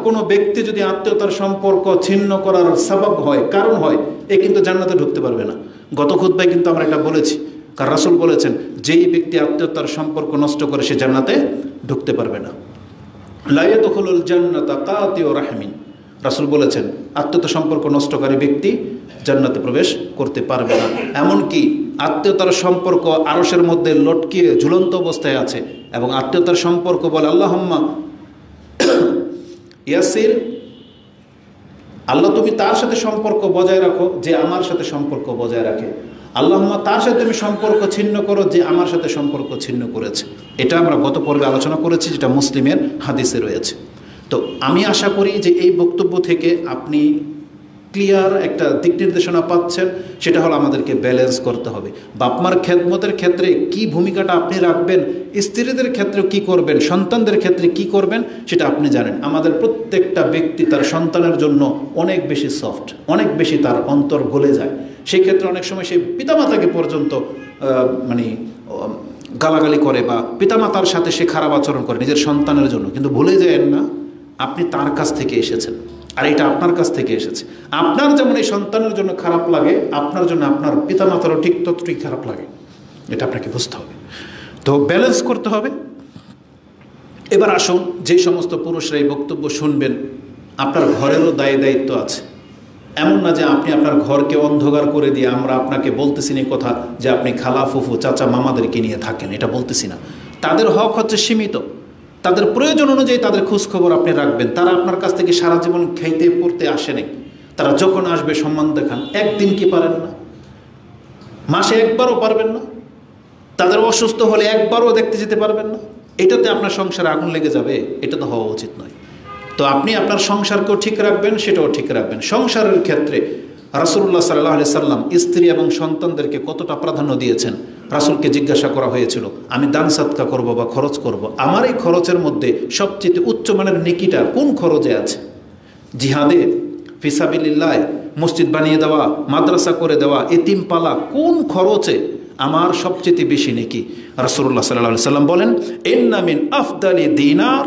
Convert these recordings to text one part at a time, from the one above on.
কোনো ব্যক্তি যদি আত্মীয়তার সম্পর্ক ছিন্ন করার সাবাব হয়, কারণ হয়, এ কিন্তু জান্নাতে ঢুকতে পারবে না। গত খুতবায় কিন্তু আমরা এটা বলেছি, কারণ রাসূল বলেছেন যেই ব্যক্তি আত্মীয়তার সম্পর্ক নষ্ট করে সে জান্নাতে ঢুকতে পারবে না। লা ইয়াদখুলুল জান্নাতা কাতিউ রাহমিন, রাসূল বলেছেন আত্মীয়তা সম্পর্ক নষ্টকারী ব্যক্তি জান্নাতে প্রবেশ করতে পারবে না। এমনকি আত্মীয়তার সম্পর্ক আরশের মধ্যে লটকিয়ে ঝুলন্ত অবস্থায় আছে, এবং আত্মীয়তার সম্পর্ক বলে আল্লাহুম্মা ইয়াসির, আল্লাহ তুমি তার সাথে সম্পর্ক বজায় রাখো যে আমার সাথে সম্পর্ক বজায় রাখে, আল্লাহুম্মা তার সাথে তুমি সম্পর্ক ছিন্ন করো যে আমার সাথে সম্পর্ক ছিন্ন করেছে। এটা আমরা গত পর্বে আলোচনা করেছি, যেটা মুসলিমের হাদিসে রয়েছে। তো আমি আশা করি যে এই বক্তব্য থেকে আপনি ক্লিয়ার একটা দিক নির্দেশনা পাচ্ছেন। সেটা হলো আমাদেরকে ব্যালেন্স করতে হবে। বাপমার খেদমতের ক্ষেত্রে কি ভূমিকাটা আপনি রাখবেন, স্ত্রীদের ক্ষেত্রে কি করবেন, সন্তানদের ক্ষেত্রে কি করবেন, সেটা আপনি জানেন। আমাদের প্রত্যেকটা ব্যক্তি তার সন্তানের জন্য অনেক বেশি সফট, অনেক বেশি তার অন্তর গলে যায়। সেই ক্ষেত্রে অনেক সময় সেই পিতামাতাকে পর্যন্ত গালাগালি করে বা পিতামাতার সাথে সে খারাপ আচরণ করে নিজের সন্তানের জন্য, কিন্তু ভুলে যায়েন না আপনি তার কাছ থেকে এসেছেন, আর এটা আপনার কাছ থেকে এসেছে। আপনার যেমন এই সন্তানের জন্য খারাপ লাগে, আপনার জন্য আপনার পিতামাতারও ঠিক ততটুকুই খারাপ লাগে। এটা আপনাকে বুঝতে হবে। তো ব্যালেন্স করতে হবে। এবার আসুন, যে সমস্ত পুরুষরা এই বক্তব্য শুনবেন, আপনার ঘরেরও দায়িত্ব আছে। এমন না যে আপনি আপনার ঘরকে অন্ধকার করে দিয়ে আমরা আপনাকে বলতেছি না কথা যে আপনি খালা ফুফু চাচা মামাদেরকে নিয়ে থাকেন, এটা বলতেছি না। তাদের হক হচ্ছে সীমিত, তাদের প্রয়োজন অনুযায়ী তাদের খোঁজখবর আপনি রাখবেন। তারা আপনার কাছ থেকে সারা জীবন খাইতে পড়তে আসেনি, তারা যখন আসবে সম্মান দেখান। একদিন কি পারেন না? মাসে একবারও পারবেন না? তাদের অসুস্থ হলে একবারও দেখতে যেতে পারবেন না? এটাতে আপনার সংসারে আগুন লেগে যাবে, এটা তো হওয়া উচিত নয়। তো আপনি আপনার সংসারকেও ঠিক রাখবেন, সেটাও ঠিক রাখবেন। সংসারের ক্ষেত্রে রাসূলুল্লাহ সাল্লাল্লাহু আলাইহি সাল্লাম স্ত্রী এবং সন্তানদেরকে কতটা প্রাধান্য দিয়েছেন। রাসূলকে জিজ্ঞাসা করা হয়েছিল, আমি দান সাদকা করব বা খরচ করব, আমার এই খরচের মধ্যে সবচেয়ে উচ্চমানের নেকিটা কোন খরচে আছে? জিহাদে ফিসাবিলিল্লাহ, মসজিদ বানিয়ে দেওয়া, মাদ্রাসা করে দেওয়া, এতিম পালা, কোন খরচে আমার সবচেয়ে বেশি নেকি? রাসূলুল্লাহ সাল্লাল্লাহু আলাইহি সাল্লাম বলেন, ইন্না মিন আফদালি দিনার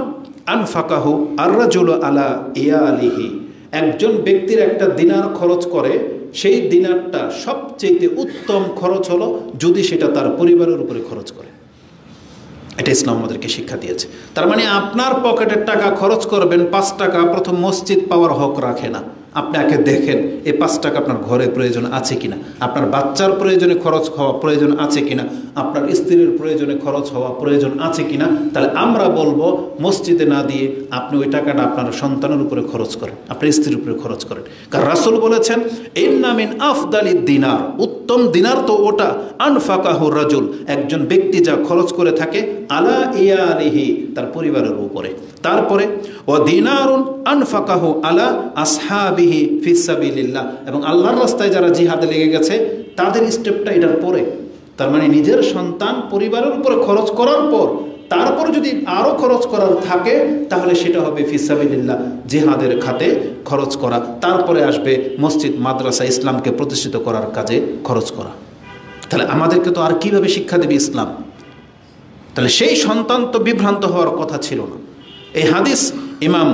আনফাকাহু আর-রাজুলু আলা ইয়ালিহি, একজন ব্যক্তির একটা দিনার খরচ করে, সেই দিনারটা সবচেয়ে উত্তম খরচ হলো যদি সেটা তার পরিবারের উপরে খরচ করে। এটা ইসলাম আমাদেরকে শিক্ষা দিয়েছে। তার মানে আপনার পকেটের টাকা খরচ করবেন, 5 টাকা প্রথম মসজিদ পাওয়ার হক রাখে না। আপনি আগে দেখেন এই 5 টাকা আপনার ঘরে প্রয়োজন আছে কিনা, আপনার বাচ্চার প্রয়োজনে খরচ হওয়া প্রয়োজন আছে কিনা, আপনার স্ত্রীর প্রয়োজনে খরচ হওয়া প্রয়োজন আছে কিনা। তাহলে আমরা বলবো মসজিদে না দিয়ে আপনি ওই টাকাটা আপনার সন্তানের উপরে খরচ করেন, আপনার স্ত্রীর উপরে খরচ করেন। কারণ রাসূল বলেছেন, ইন্না মিন আফদালিদ দিনার, উত্তম দিনার তো ওটা, আনফাকাহু রাজুল, একজন ব্যক্তি যা খরচ করে থাকে, আলা ইয়ালিহি, তার পরিবারের উপরে। তারপরে ও দিনারুন আনফাকাহু আলা আসহাবিহি ফিসাবিলিল্লাহ, এবং আল্লাহর রাস্তায় যারা জিহাদে লেগে গেছে তাদের স্টেপটা এটার পরে। তার মানে নিজের সন্তান পরিবারের উপরে খরচ করার পর তারপর যদি আরও খরচ করার থাকে তাহলে সেটা হবে ফিসাবিলিল্লাহ, জিহাদের খাতে খরচ করা। তারপরে আসবে মসজিদ মাদ্রাসা, ইসলামকে প্রতিষ্ঠিত করার কাজে খরচ করা। তাহলে আমাদেরকে তো আর কিভাবে শিক্ষা দেবে ইসলাম? তাহলে সেই সন্তান তো বিভ্রান্ত হওয়ার কথা ছিল না। এই হাদিস ইমাম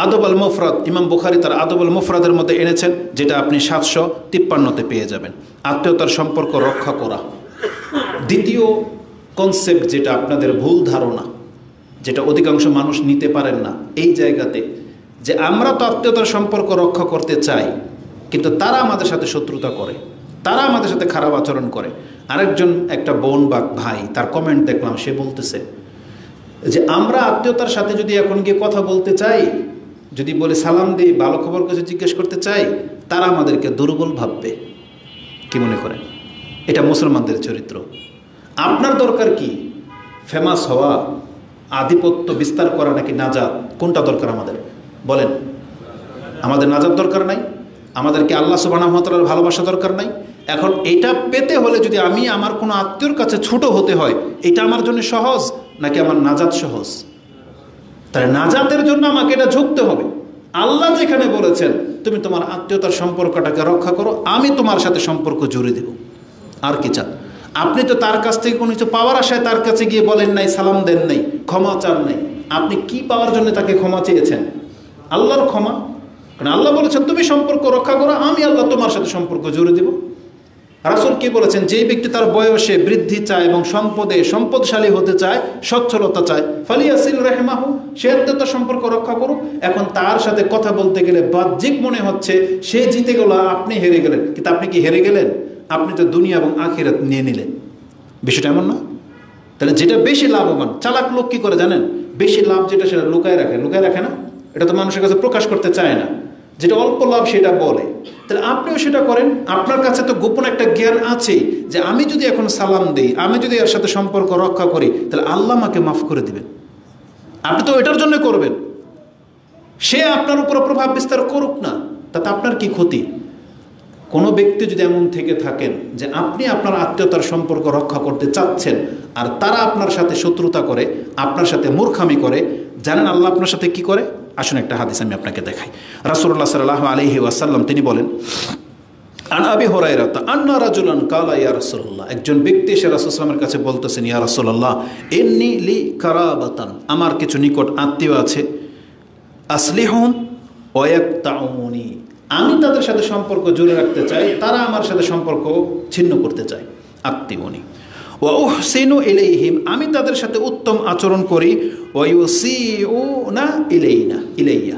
আদব আল মুফরাদ, ইমাম বুখারী তার আদব আল মুফরাদের মধ্যে এনেছেন, যেটা আপনি 753-তে পেয়ে যাবেন। আত্মীয়তার সম্পর্ক রক্ষা করা। দ্বিতীয় কনসেপ্ট যেটা আপনাদের ভুল ধারণা, যেটা অধিকাংশ মানুষ নিতে পারেন না এই জায়গাতে, যে আমরা তো আত্মীয়তার সম্পর্ক রক্ষা করতে চাই, কিন্তু তারা আমাদের সাথে শত্রুতা করে, তারা আমাদের সাথে খারাপ আচরণ করে। আরেকজন একটা বোন বা ভাই তার কমেন্ট দেখলাম, সে বলতেছে যে আমরা আত্মীয়তার সাথে যদি এখন গিয়ে কথা বলতে চাই, যদি বলে সালাম দিই, ভালো খবর কিছু জিজ্ঞেস করতে চাই, তারা আমাদেরকে দুর্বল ভাববে। কি মনে করেন? এটা মুসলমানদের চরিত্র। আপনার দরকার কি? ফেমাস হওয়া, আধিপত্য বিস্তার করা, নাকি নাজাত? কোনটা দরকার আমাদের বলেন? আমাদের নাজাত দরকার নাই? আমাদেরকে আল্লাহ সুবহানাহু ওয়া তাআলার ভালোবাসা দরকার নাই? এখন এটা পেতে হলে যদি আমি আমার কোনো আত্মীয়র কাছে ছোট হতে হয়, এটা আমার জন্য সহজ নাকি আমার নাজাত সহজ? তাই নাজাতের জন্য আমাকে এটা ঝুঁকতে হবে। আল্লাহ যেখানে বলেছেন তুমি তোমার আত্মীয়তার সম্পর্কটাকে রক্ষা করো, আমি তোমার সাথে সম্পর্ক জুড়ে দেব, আর কি চান? আপনি তো তার কাছ থেকে কোনো কিছু পাওয়ার আশায় তার কাছে গিয়ে বলেন নাই, সালাম দেন নাই, ক্ষমা চান নাই। আপনি কি পাওয়ার জন্য তাকে ক্ষমা চেয়েছেন? আল্লাহর ক্ষমা। কারণ আল্লাহ বলেছেন তুমি সম্পর্ক রক্ষা করো, আমি আল্লাহ তোমার সাথে সম্পর্ক জুড়ে দিব। রাসূল কি বলেছেন? যেই ব্যক্তি তার বয়সে বৃদ্ধি চায় এবং সম্পদে সম্পদশালী হতে চায়, সচ্ছলতা চায়, ফালিয়াসিল রাহমাহু, সে তার সম্পর্ক রক্ষা করুক। এখন তার সাথে কথা বলতে গেলে বাহ্যিক মনে হচ্ছে সে জিতে গেল, আপনি হেরে গেলেন, কিন্তু আপনি কি হেরে গেলেন? আপনি তো দুনিয়া এবং আখিরাত নিয়ে নিলেন। বিষয়টা এমন না? তাহলে যেটা বেশি লাভবান, চালাক লোক কি করে জানেন? বেশি লাভ যেটা সেটা লুকায় রাখে না, এটা তো মানুষের কাছে প্রকাশ করতে চায় না। যেটা অল্প লাভ সেটা বলে। তাহলে আপনিও সেটা করেন। আপনার কাছে তো গোপন একটা জ্ঞান আছে যে আমি যদি এখন সালাম দিই, আমি যদি এর সাথে সম্পর্ক রক্ষা করি, তাহলে আল্লাহ আমাকে মাফ করে দিবেন। আপনি তো এটার জন্য করবেন। সে আপনার উপর প্রভাব বিস্তার করুক না, তাতে আপনার কি ক্ষতি? কোনো ব্যক্তি যদি এমন থেকে থাকেন যে আপনি আপনার আত্মীয়তার সম্পর্ক রক্ষা করতে চাচ্ছেন আর তারা আপনার সাথে শত্রুতা করে, আপনার সাথে মূর্খামি করে, জানেন আল্লাহ আপনার সাথে কি করে? আসুন একটা হাদিস আমি আপনাকে দেখাই। রাসূলুল্লাহ সাল্লাল্লাহু আলাইহি ওয়াসাল্লাম তিনি বলেন, আন আবি হুরায়রা আন্না রাজুলান কালা ইয়া রাসূলুল্লাহ, একজন ব্যক্তি এসে রাসূল সাল্লাল্লাহু আলাইহি ওয়াসাল্লামের কাছে বলতেছেন, ইয়া রাসূলুল্লাহ ইন্নী লি কারাবাতান, আমার কিছু নিকট আত্মীয় আছে, আসলিহুম ওয়া ইয়াকতাউনি, আমি তাদের সাথে সম্পর্ক জুড়ে রাখতে চাই, তারা আমার সাথে সম্পর্ক ছিন্ন করতে চায়। আত্মীয়নি ওয়া উহসিনু ইলাইহিম, আমি তাদের সাথে উত্তম আচরণ করি, ওয়া ইউসিউনা ইলাইয়া,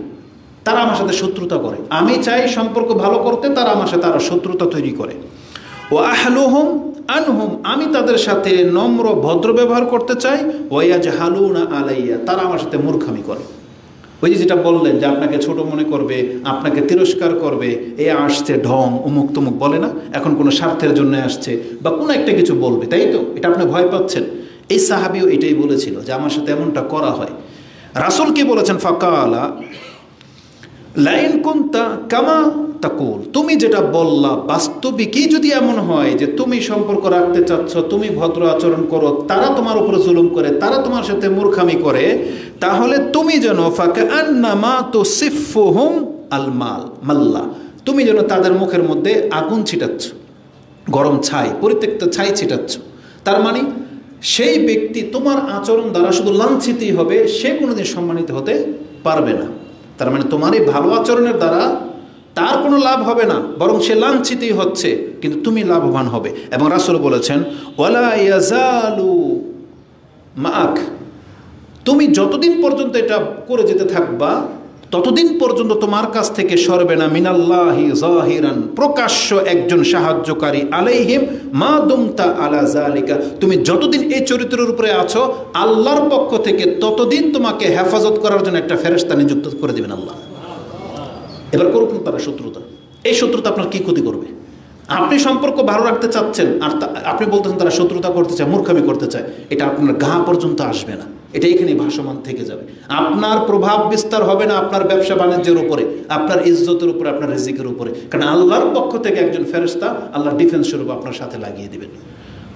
তারা আমার সাথে শত্রুতা করে। আমি চাই সম্পর্ক ভালো করতে, তারা আমার সাথে আরো শত্রুতা তৈরি করে। ওয়া আহলুহুম আনহুম, আমি তাদের সাথে নম্র ভদ্র ব্যবহার করতে চাই, ওয়া ইয়াজহালুনা আলাইয়া, তারা আমার সাথে মূর্খামি করে। ওই যে যেটা বললেন যে আপনাকে ছোট মনে করবে, আপনাকে তিরস্কার করবে, এ আসছে ঢং অমুক তমুক বলে না, এখন কোনো স্বার্থের জন্য আসছে বা কোনো একটা কিছু বলবে, তাই তো? এটা আপনি ভয় পাচ্ছেন। এই সাহাবীও এটাই বলেছিল যে আমার সাথে এমনটা করা হয়। রাসূল কি বলেছেন? ফাকালা লাইন কুনতা কামা তাকুল, তুমি যেটা বললা বাস্তবিকই যদি এমন হয় যে তুমি সম্পর্ক রাখতে চাচ্ছ, তুমি ভদ্র আচরণ করো, তারা তোমার উপরে জুলুম করে, তারা তোমার সাথে মূর্খামি করে, তাহলে তুমি যেন ফাকান্নামা তুসিফুহুম আল মাল্লা, তুমি যেন তাদের মুখের মধ্যে আগুন ছিটাচ্ছ, গরম ছাই, পরিত্যক্ত ছাই ছিটাচ্ছ। তার মানে সেই ব্যক্তি তোমার আচরণ দ্বারা শুধু লাঞ্ছিতই হবে, সে কোনোদিন সম্মানিত হতে পারবে না। তার মানে তোমার এই ভালো আচরণের দ্বারা তার কোনো লাভ হবে না, বরং সে লাঞ্ছিতই হচ্ছে, কিন্তু তুমি লাভবান হবে। এবং রাসূল বলেছেন, ওয়ালা ইয়াজালু মাআক, তুমি যতদিন পর্যন্ত এটা করে যেতে থাকবা, ততদিন পর্যন্ত তোমার কাছ থেকে সরবে না মিনাল্লাহি যাহিরান, প্রকাশ্য একজন সাহায্যকারী, আলাইহিম মা দুমতা আলা যালিকা, তুমি যতদিন এই চরিত্রের উপরে আছো, আল্লাহর পক্ষ থেকে ততদিন তোমাকে হেফাজত করার জন্য একটা ফেরেশতা নিযুক্ত করে দিবেন আল্লাহ। এবার করুক না তারা শত্রুতা, এই শত্রুতা আপনার কি ক্ষতি করবে? আপনি সম্পর্ক ভালো রাখতে চাচ্ছেন আর আপনি বলতেছেন তারা শত্রুতা করতে চায়, মূর্খামি করতে চায়, এটা আপনার গা পর্যন্ত আসবে না, এটা এখানে ভাসমান থেকে যাবে। আপনার প্রভাব বিস্তার হবে না আপনার ব্যবসা বাণিজ্যের উপরে, আপনার ইজ্জতের উপরে, আপনার রিজিকের উপরে, কারণ আল্লাহর পক্ষ থেকে একজন ফেরেশতা আল্লাহর ডিফেন্স স্বরূপ আপনার সাথে লাগিয়ে দিবেন।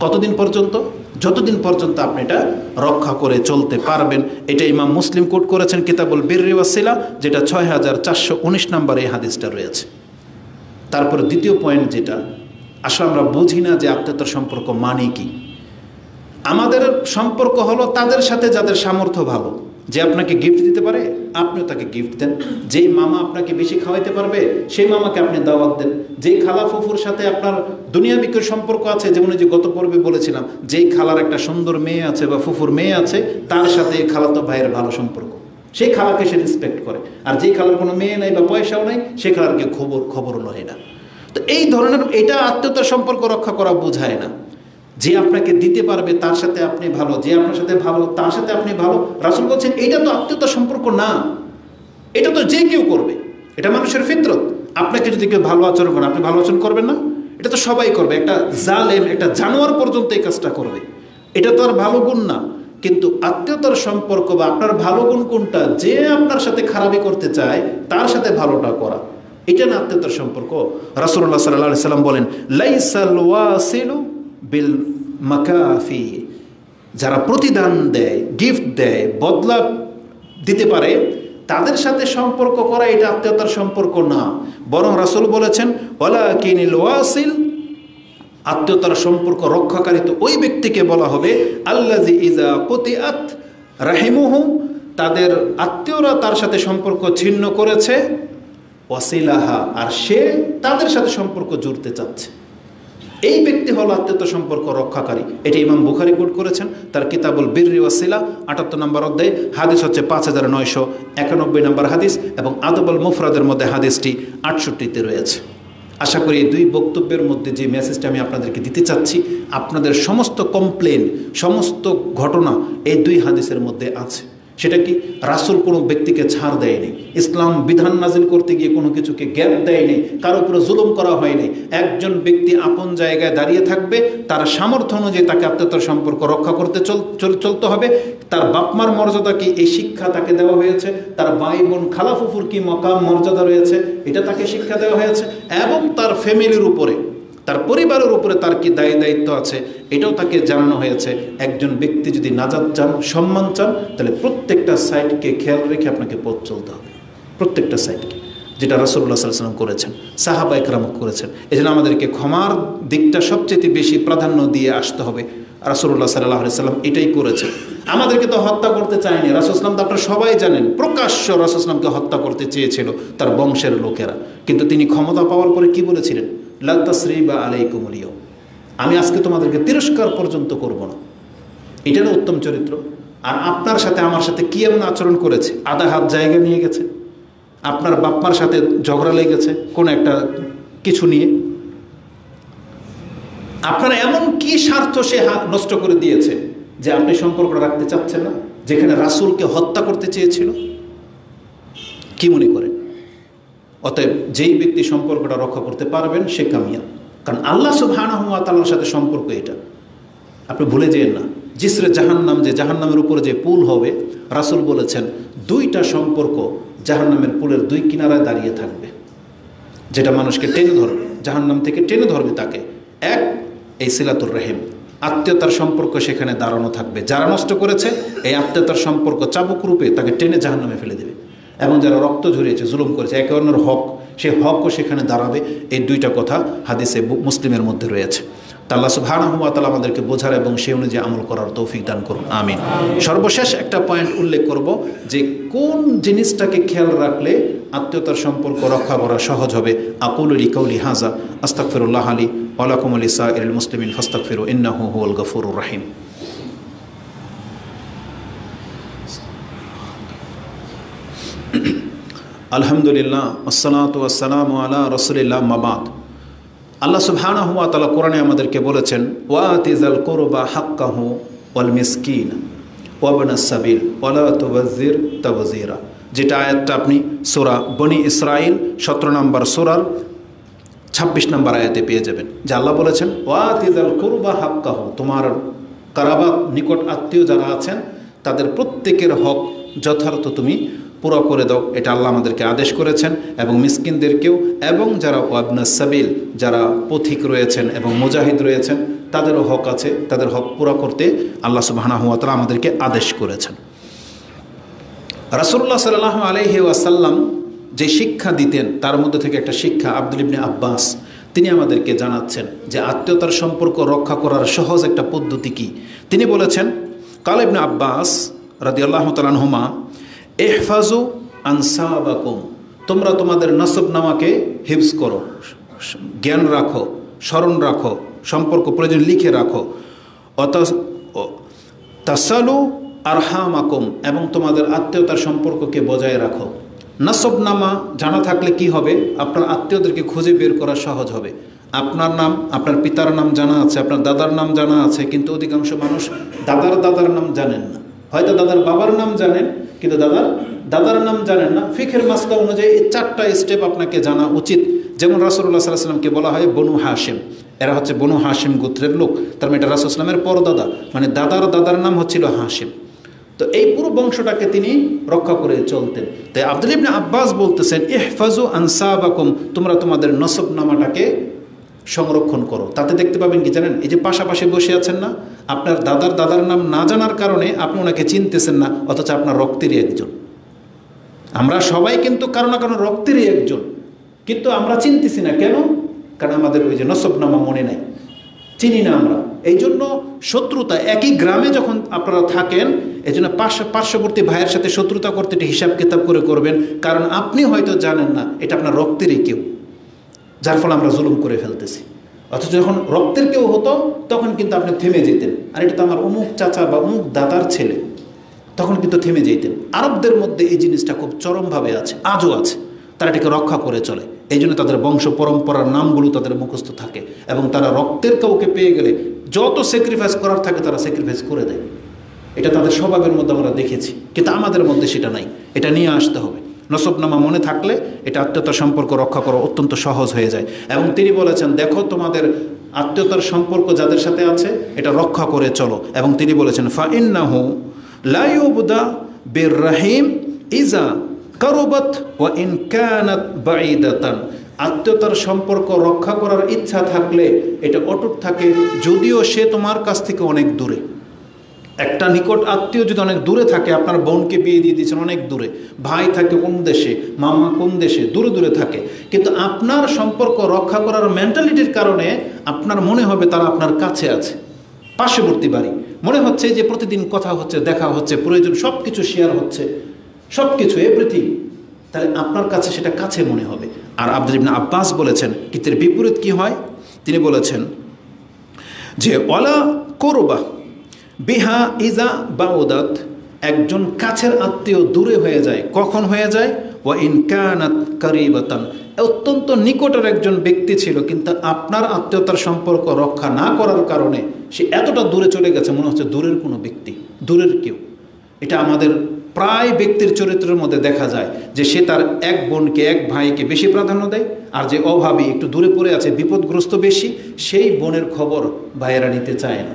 কতদিন পর্যন্ত? যতদিন পর্যন্ত আপনি এটা রক্ষা করে চলতে পারবেন। এটা ইমাম মুসলিম কোট করেছেন কিতাবুল বিররি ওয়াস সিলা, যেটা 6419 নম্বরে এই হাদিসটা রয়েছে। তারপর দ্বিতীয় পয়েন্ট, যেটা আসলে আমরা বুঝি না যে আত্মীয়তার সম্পর্ক মানে কি। আমাদের সম্পর্ক হলো তাদের সাথে যাদের সামর্থ্য ভালো, যে আপনাকে গিফট দিতে পারে আপনিও তাকে গিফট দেন, যেই মামা আপনাকে বেশি খাওয়াইতে পারবে সেই মামাকে আপনি দাওয়াত দেন, যেই খালা ফুফুর সাথে আপনার দুনিয়াবিক সম্পর্ক আছে, যেমন যে গত পর্বে বলেছিলাম, যেই খালার একটা সুন্দর মেয়ে আছে বা ফুফুর মেয়ে আছে, তার সাথে খালাতো ভাইয়ের ভালো সম্পর্ক, সেই খালাকে সে রেসপেক্ট করে। আর যেই খালার কোনো মেয়ে নাই বা পয়সাও নাই, সে খালারকে খবর লয় না। তো এই ধরনের এটা আত্মীয়তার সম্পর্ক রক্ষা করা বোঝায় না। যে আপনাকে দিতে পারবে তার সাথে আপনি ভালো, যে আপনার সাথে ভালো তার সাথে আপনি ভালো। রাসূল বলছেন এইটা তো আত্মীয়তার সম্পর্ক না, এটা তো যে কেউ করবে, এটা মানুষের ফিতরত। আপনাকে যদি কেউ ভালো আচরণ করে, আপনি ভালো আচরণ করবেন না? এটা তো সবাই করবে। একটা জালেম, একটা জানোয়ার পর্যন্ত এই কাজটা করবে, এটা তো আর ভালো গুণ না। কিন্তু আত্মীয়তার সম্পর্ক বা আপনার ভালো গুণ কোনটা? যে আপনার সাথে খারাপই করতে চায় তার সাথে ভালোটা করা, এটা না আত্মীয়তার সম্পর্ক। রাসূলুল্লাহ সাল্লাল্লাহু আলাইহি ওয়াসাল্লাম বলেন, লাইসাল ওয়াসিলু বিল মাকাফি, যারা প্রতিদান দেয়, গিফট দেয়, বদলা দিতে পারে, তাদের সাথে সম্পর্ক করা এটা আত্মীয়তার সম্পর্ক না। বরং রাসূল বলেছেন, ওয়ালাকিনিল ওয়াসিল আত্মীয়তার সম্পর্ক রক্ষাকারী তো ওই ব্যক্তিকে বলা হবে আল্লাজি ইজা কুতিআত রাহিমুহু, তাদের আত্মীয়রা তার সাথে সম্পর্ক ছিন্ন করেছে, ওয়াসিলাহা, আর সে তাদের সাথে সম্পর্ক জুড়তে চাচ্ছে। এই ব্যক্তি হল আত্মীয়তা সম্পর্ক রক্ষাকারী। এটি ইমাম বুখারী কোট করেছেন তার কিতাবুল বিররি ওয়াসিলা ৭৮ নম্বর অধ্যায়, হাদিস হচ্ছে ৫৯৯১ নম্বর হাদিস, এবং আদবুল মুফরাদের মধ্যে হাদিসটি ৬৮তে রয়েছে। আশা করি এই দুই বক্তব্যের মধ্যে যে মেসেজটা আমি আপনাদেরকে দিতে চাচ্ছি, আপনাদের সমস্ত কমপ্লেন, সমস্ত ঘটনা এই দুই হাদিসের মধ্যে আছে। সেটা কি, রাসূল কোনো ব্যক্তিকে ছাড় দেয়নি, ইসলাম বিধান নাজিল করতে গিয়ে কোনো কিছুকে গ্যাপ দেয়নি, কারো উপরে জুলুম করা হয়নি। একজন ব্যক্তি আপন জায়গায় দাঁড়িয়ে থাকবে, তার সামর্থ্য অনুযায়ী তাকে আত্মীয়তার সম্পর্ক রক্ষা করতে চলতে হবে। তার বাপমার মর্যাদা কি, এই শিক্ষা তাকে দেওয়া হয়েছে। তার ভাই বোন খালাফুফুর কি মকাম মর্যাদা রয়েছে, এটা তাকে শিক্ষা দেওয়া হয়েছে। এবং তার ফ্যামিলির উপরে, তার পরিবারের উপরে তার কি দায়িত্ব আছে, এটাও তাকে জানানো হয়েছে। একজন ব্যক্তি যদি নাজাত চান, সম্মান চান, তাহলে প্রত্যেকটা সাইডকে খেয়াল রেখে আপনাকে পথ চলতে হবে, প্রত্যেকটা সাইডকে, যেটা রাসূলুল্লাহ সাল্লাল্লাহু আলাইহি ওয়াসাল্লাম করেছেন, সাহাবা ইকরাম করেছেন। এই জন্য আমাদেরকে ক্ষমার দিকটা সবচেয়ে বেশি প্রাধান্য দিয়ে আসতে হবে। রাসূলুল্লাহ সাল্লাল্লাহু আলাইহি ওয়াসাল্লাম এটাই করেছেন। আমাদেরকে তো হত্যা করতে চায়নি রাসূল সাল্লাল্লাহু, আপনারা সবাই জানেন, প্রকাশ্য রাসূল সাল্লাল্লাহু আলাইহি ওয়াসাল্লামকে হত্যা করতে চেয়েছিল তার বংশের লোকেরা, কিন্তু তিনি ক্ষমতা পাওয়ার পরে কি বলেছিলেন, লা তাসরিবা আলাইকুমুল ইয়াউম, আমি আজকে তোমাদেরকে তিরস্কার পর্যন্ত করব না। এটারও উত্তম চরিত্র। আর আপনার সাথে আমার সাথে কি এমন আচরণ করেছে, আধা হাত জায়গা নিয়ে গেছে, আপনার বাপমার সাথে ঝগড়া লেগেছে কোন একটা কিছু নিয়ে, আপনার এমন কি স্বার্থ সে হাত নষ্ট করে দিয়েছে যে আপনি সম্পর্কটা রাখতে চাচ্ছেন না, যেখানে রাসূলকে হত্যা করতে চেয়েছিল? কি মনে করেন? অতএব যেই ব্যক্তি সম্পর্কটা রক্ষা করতে পারবেন সে কামিয়াব, কারণ আল্লাহ সুবহানাহু ওয়া তাআলার সাথে সম্পর্ক এটা। আপনি ভুলে যেয়েন না, জিসরে জাহান্নাম, যে জাহান্নামের উপরে যে পুল হবে, রাসূল বলেছেন দুইটা সম্পর্ক জাহান্নামের পুলের দুই কিনারায় দাঁড়িয়ে থাকবে, যেটা মানুষকে টেনে ধরবে, জাহান্নাম থেকে টেনে ধরবে তাকে। এক, এই সিলাতুর রহিম, আত্মীয়তার সম্পর্ক সেখানে দাঁড়ানো থাকবে। যারা নষ্ট করেছে এই আত্মীয়তার সম্পর্ক চাবুক রূপে তাকে টেনে জাহান্নামে ফেলে দেবে। এবং যারা রক্ত ঝরিয়েছে, জুলুম করেছে, একে অন্যের হক, সে হকও সেখানে দাঁড়াবে। এই দুইটা কথা হাদিসে মুসলিমের মধ্যে রয়েছে। তা আল্লাহ সুবহানাহু ওয়া তাআলা আমাদেরকে বোঝার এবং সেই অনুযায়ী আমল করার তৌফিক দান করুন, আমিন। সর্বশেষ একটা পয়েন্ট উল্লেখ করব যে কোন জিনিসটাকে খেয়াল রাখলে আত্মীয়তার সম্পর্ক রক্ষা করা সহজ হবে। আকুলু লিকাউলি হাযা আস্তাগফিরুল্লাহ লি ওয়া লাকুম ওয়া লিসাইরিল মুসলিমিন ফাস্তাগফিরু ইন্নাহু হুয়াল গফুরুর রহিম। আলহামদুলিল্লাহ ওয়াসসালাতু ওয়াসসালামু আলা রাসূলিল্লাহ, আম্মা বাদ। আল্লাহ সুবহানাহু ওয়া তাআলা কোরআনে আমাদেরকে বলেছেন, ওয়াতিজাল কুরবা হাক্কাহু ওয়াল মিসকিন ওয়াবনাস সাবিল ওয়ালা তুবাযজির তাবযীরা, যেটা আয়াতটা আপনি সূরা বনি ইসরাইল 17 নম্বর সূরার 26 নম্বর আয়াতে পেয়ে যাবেন। যে আল্লাহ বলেছেন ওয়াতিজাল কুরবা হাক্কাহু, তোমার কারাবাত নিকট আত্মীয় যারা আছেন তাদের প্রত্যেকের হক যথার্থ তুমি পুরো করে দাও, এটা আল্লাহ আমাদেরকে আদেশ করেছেন। এবং মিসকিনদেরকেও, এবং যারা ওয়াবনাস সাবিল, যারা পথিক রয়েছেন এবং মুজাহিদ রয়েছেন, তাদেরও হক আছে, তাদের হক পুরো করতে আল্লাহ সুবহানাহু ওয়া তাআলা আমাদেরকে আদেশ করেছেন। রাসূলুল্লাহ সাল্লাল্লাহু আলাইহি ওয়াসাল্লাম যে শিক্ষা দিতেন তার মধ্যে থেকে একটা শিক্ষা আব্দুল ইবনে আব্বাস তিনি আমাদেরকে জানাচ্ছেন যে আত্মীয়তার সম্পর্ক রক্ষা করার সহজ একটা পদ্ধতি কি। তিনি বলেছেন, কাল ইবনে আব্বাস রাদিয়াল্লাহু তাআলা আনহুমা, ইহফাজু আনসাবাকুম, তোমরা তোমাদের নাসবনামাকে হিফজ করো, জ্ঞান রাখো, স্মরণ রাখো, সম্পর্ক প্রয়োজন লিখে রাখো। তাসালু আরহামাকুম, এবং তোমাদের আত্মীয়তার সম্পর্ককে বজায় রাখো। নাসবনামা জানা থাকলে কি হবে, আপনার আত্মীয়দেরকে খুঁজে বের করা সহজ হবে। আপনার নাম, আপনার পিতার নাম জানা আছে, আপনার দাদার নাম জানা আছে, কিন্তু অধিকাংশ মানুষ দাদার নাম জানেন না। হয়তো দাদার বাবার নাম জানেন, কিন্তু দাদার নাম জানেন না। ফিকহের মাসলা অনুযায়ী এই 4টা স্টেপ আপনাকে জানা উচিত। যেমন রাসূলুল্লাহ সাল্লাল্লাহু আলাইহি ওয়াসাল্লামকে বলা হয় বনু হাশিম, এরা হচ্ছে বনু হাশিম গোত্রের লোক, তার মানে এটা রাসূল সাল্লাল্লাহু আলাইহি ওয়াসাল্লামের পরদাদা, মানে দাদার নাম হচ্ছিল হাশিম। তো এই পুরো বংশটাকে তিনি রক্ষা করে চলতেন। তাই আব্দুল ইবনে আব্বাস বলতেছেন, ইহফাজু আনসাবাকুম, তোমরা তোমাদের নসবনামাটাকে সংরক্ষণ করো। তাতে দেখতে পাবেন কি জানেন, এই যে পাশাপাশি বসে আছেন না, আপনার দাদার নাম না জানার কারণে আপনি ওনাকে চিনতেছেন না, অথচ আপনার রক্তেরই একজন। আমরা সবাই কিন্তু কারো না কারো রক্তেরই একজন, কিন্তু আমরা চিনতেছি না কেন? কারণ আমাদের ওই যে নসবনামা মনে নাই। চিনি না আমরা। এই জন্য শত্রুতা, একই গ্রামে যখন আপনারা থাকেন, এই জন্য পার্শ্ববর্তী ভাইয়ের সাথে শত্রুতা করতে একটি হিসাব কিতাব করে করবেন, কারণ আপনি হয়তো জানেন না এটা আপনার রক্তেরই কেউ, যার ফলে আমরা জুলুম করে ফেলতেছি। অথচ যখন রক্তের কেউ হতো তখন কিন্তু আপনি থেমে যেতেন, আর এটা তো আমার অমুক চাচা বা অমুক দাদার ছেলে, তখন কিন্তু থেমে যেতেন। আরবদের মধ্যে এই জিনিসটা খুব চরমভাবে আছে, আজও আছে, তারা এটাকে রক্ষা করে চলে। এই জন্য তাদের বংশ পরম্পরার নামগুলো তাদের মুখস্থ থাকে, এবং তারা রক্তের কাউকে পেয়ে গেলে যত স্যাক্রিফাইস করার থাকে তারা স্যাক্রিফাইস করে দেয়। এটা তাদের স্বভাবের মধ্যে আমরা দেখেছি, কিন্তু আমাদের মধ্যে সেটা নাই। এটা নিয়ে আসতে হবে। নসবনামা মনে থাকলে এটা আত্মীয়তার সম্পর্ক রক্ষা করা অত্যন্ত সহজ হয়ে যায়। এবং তিনি বলেছেন, দেখো তোমাদের আত্মীয়তার সম্পর্ক যাদের সাথে আছে এটা রক্ষা করে চলো। এবং তিনি বলেছেন, ফাইন্নাহু লা ইউবদা বিররাহিম ইজা কারুবাত ওয়া ইন কানাত বাঈদাতান। আত্মীয়তার সম্পর্ক রক্ষা করার ইচ্ছা থাকলে এটা অটুট থাকে, যদিও সে তোমার কাছ থেকে অনেক দূরে। একটা নিকট আত্মীয় যদি অনেক দূরে থাকে, আপনার বোনকে বিয়ে দিয়ে দিয়েছেন অনেক দূরে, ভাই থাকে কোন দেশে, মামা কোন দেশে, দূরে দূরে থাকে, কিন্তু আপনার সম্পর্ক রক্ষা করার মেন্টালিটির কারণে আপনার মনে হবে তারা আপনার কাছে আছে, পার্শ্ববর্তী বাড়ি, মনে হচ্ছে যে প্রতিদিন কথা হচ্ছে, দেখা হচ্ছে, প্রয়োজন সব কিছু শেয়ার হচ্ছে, সব কিছু এভরিথিং, তাহলে আপনার কাছে সেটা কাছে মনে হবে। আর আব্দুল্লাহ ইবনে আব্বাস বলেছেন কিতের বিপরীত কি হয়, তিনি বলেছেন যে ওয়ালা কুরবা বিহা ইজা বাউদাত, একজন কাছের আত্মীয় দূরে হয়ে যায়, কখন হয়ে যায়, ওয়া ইন কানাত কারিবাতান, অত্যন্ত নিকটের একজন ব্যক্তি ছিল, কিন্তু আপনার আত্মীয়তার সম্পর্ক রক্ষা না করার কারণে সে এতটা দূরে চলে গেছে, মনে হচ্ছে দূরের কোনো ব্যক্তি, দূরের কেউ। এটা আমাদের প্রায় ব্যক্তির চরিত্রের মধ্যে দেখা যায় যে সে তার এক বোনকে, এক ভাইকে বেশি প্রাধান্য দেয়, আর যে অভাবী একটু দূরে পড়ে আছে, বিপদগ্রস্ত বেশি, সেই বোনের খবর ভাইয়েরা নিতে চায় না।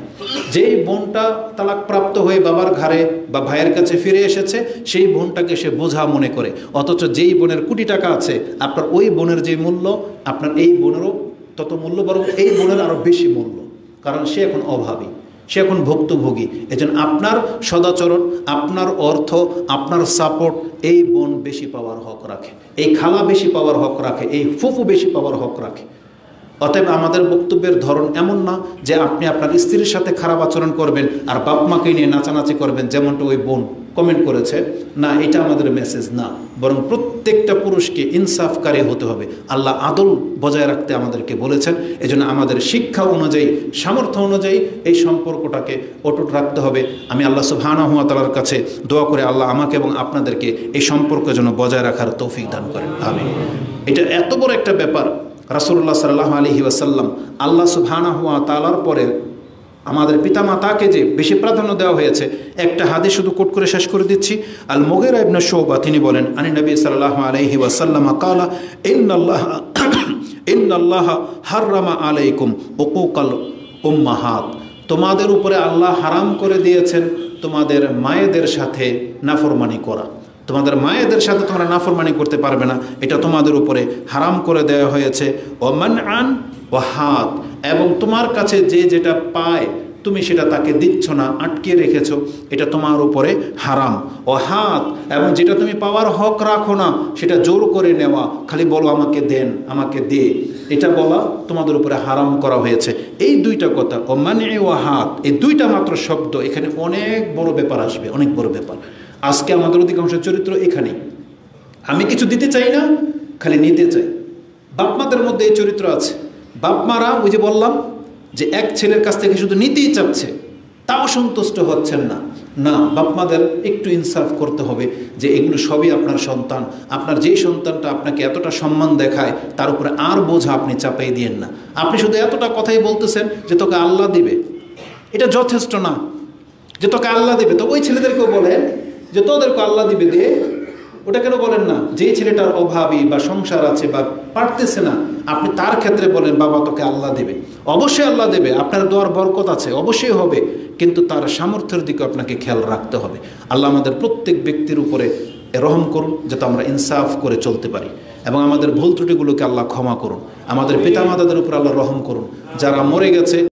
যেই বোনটা তালাকপ্রাপ্ত হয়ে বাবার ঘাড়ে বা ভাইয়ের কাছে ফিরে এসেছে, সেই বোনটাকে সে বোঝা মনে করে, অথচ যেই বোনের কোটি টাকা আছে, আপনার ওই বোনের যে মূল্য, আপনার এই বোনেরও তত মূল্য, বরং এই বোনের আরও বেশি মূল্য, কারণ সে এখন অভাবী, সে এখন ভুক্তভোগী। এজন্য আপনার সদাচরণ, আপনার অর্থ, আপনার সাপোর্ট এই বোন বেশি পাওয়ার হক রাখে, এই খালা বেশি পাওয়ার হক রাখে, এই ফুফু বেশি পাওয়ার হক রাখে। অতএব আমাদের বক্তব্যের ধরন এমন না যে আপনি আপনার স্ত্রীর সাথে খারাপ আচরণ করবেন আর বাপ মাকে নিয়ে নাচানাচি করবেন, যেমনটা ওই বোন কমেন্ট করেছে। না, এটা আমাদের মেসেজ না, বরং প্রত্যেকটা পুরুষকে ইনসাফকারী হতে হবে। আল্লাহ আদল বজায় রাখতে আমাদেরকে বলেছেন। এজন্য আমাদের শিক্ষা অনুযায়ী, সামর্থ্য অনুযায়ী এই সম্পর্কটাকে অটুট রাখতে হবে। আমি আল্লাহ সুবহানাহু ওয়া তাআলার কাছে দোয়া করে আল্লাহ আমাকে এবং আপনাদেরকে এই সম্পর্ক যেন বজায় রাখার তৌফিক দান করেন, আমিন। এটা এত বড় একটা ব্যাপার, রাসূলুল্লাহ সাল্লাল্লাহু আলাইহি ওয়াসাল্লাম, আল্লাহ সুবহানাহু ওয়া তাআলার পরে আমাদের পিতামাতাকে যে বেশি প্রাধান্য দেওয়া হয়েছে, একটা হাদিস শুধু কোট করে শেষ করে দিচ্ছি। আল মুগীরা ইবনে শুবা তিনি বলেন, আনি নবী সাল্লাল্লাহু আলাইহি ওয়াসাল্লাম ক্বালা ইন্নাল্লাহ হাররামা আলাইকুম উকুকাল উম্মাহাত, তোমাদের উপরে আল্লাহ হারাম করে দিয়েছেন তোমাদের মায়েদের সাথে নাফরমানি করা। তোমাদের মায়েদের সাথে তোমরা নাফরমানি করতে পারবে না, এটা তোমাদের উপরে হারাম করে দেওয়া হয়েছে। ও মানআন ও হাত, এবং তোমার কাছে যে যেটা পায় তুমি সেটা তাকে দিচ্ছ না, আটকে রেখেছো, এটা তোমার উপরে হারাম। ও হাত, এবং যেটা তুমি পাওয়ার হক রাখো না সেটা জোর করে নেওয়া, খালি বলো আমাকে দেন, আমাকে দে, এটা বলা তোমাদের উপরে হারাম করা হয়েছে। এই দুইটা কথা, ও মানে ও হাত, এই দুইটা মাত্র শব্দ, এখানে অনেক বড় ব্যাপার আসবে, অনেক বড় ব্যাপার। আজকে আমাদের অধিকাংশ চরিত্র এখানেই, আমি কিছু দিতে চাই না, খালি নিতে চাই। বাপমাদের মধ্যে এই চরিত্র আছে। বাপমারা ওই যে বললাম যে এক ছেলের কাছ থেকে শুধু নিতেই চাচ্ছে, তাও সন্তুষ্ট হচ্ছেন না। না, বাপমাদের একটু ইনসাফ করতে হবে যে এগুলো সবই আপনার সন্তান, আপনার যেই সন্তানটা আপনাকে এতটা সম্মান দেখায় তার উপরে আর বোঝা আপনি চাপাই দিয়েন না। আপনি শুধু এতটা কথাই বলতেছেন যে তোকে আল্লাহ দিবে, এটা যথেষ্ট না। যে তোকে আল্লাহ দিবে, তো ওই ছেলেদেরকেও বলেন যে তোদেরকে আল্লাহ দিবে, দে। ওটা কেন বলেন না? যেই ছেলেটার অভাবী বা সংসার আছে বা পারতেছে না, আপনি তার ক্ষেত্রে বলেন বাবা তোকে আল্লাহ দেবে। অবশ্যই আল্লাহ দেবে, আপনার দোয়ার বরকত আছে, অবশ্যই হবে, কিন্তু তার সামর্থ্যের দিকে আপনাকে খেয়াল রাখতে হবে। আল্লাহ আমাদের প্রত্যেক ব্যক্তির উপরে রহম করুন, যাতে আমরা ইনসাফ করে চলতে পারি, এবং আমাদের ভুল ত্রুটিগুলোকে আল্লাহ ক্ষমা করুন। আমাদের পিতামাতাদের উপর আল্লাহ রহম করুন, যারা মরে গেছে